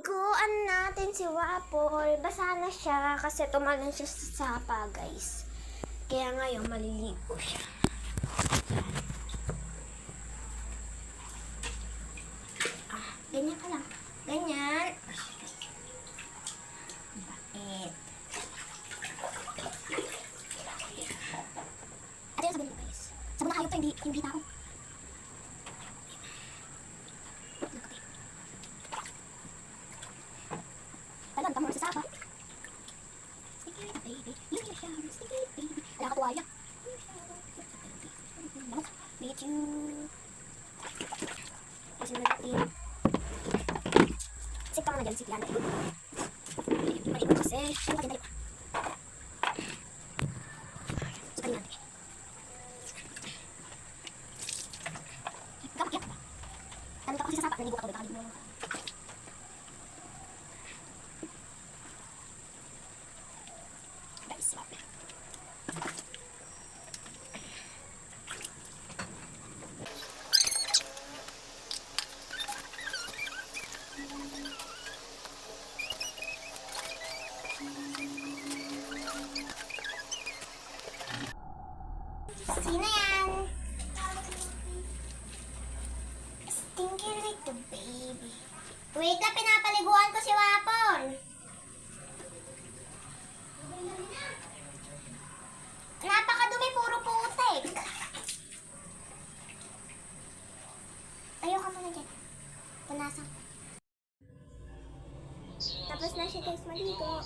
Paliguan natin si Wapol. Basa na siya kasi tumalon siya sa sapa, guys. Kaya ngayon maliligo siya. Ganyan ka lang. Ganyan. Bait. Ito yung sabon mo, guys. Sabon na kayo pa, hindi tao. Talang tamo sa sapa. Sticky baby, you can shower, sticky baby. Wala ka tuwalya. Meet you. Kasi natin. Sip ka muna dyan, sip yan. Maligo kasi. Ano ka din, sukarin natin. Kapag ba? Tanong ka kasi sa sapa, naligo ka to, mo. Guys, swap. Sino yan? Stinky little baby. Wait lang, pinapaliguan ko si Wapol. Napakadumi, puro putik. Tayo ka muna dyan. Punasan. Tapos na siya, guys, maligo.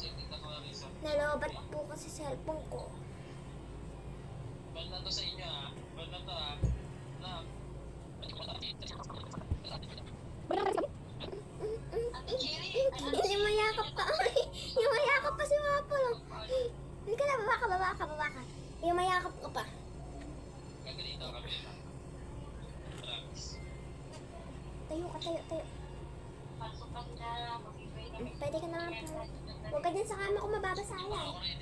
Nalobat po kasi cellphone ko. Bal na to sa inyo ha. Bal na to ha. Inimayakap ka. Inimayakap pa si Wapol. Hindi ka na, baba ka. Inimayakap ka pa. Gaganito kami na. Promise. Tayo. Pwede ka na nga po. Huwag ka din sa kama kung mababasa yan. Ako rin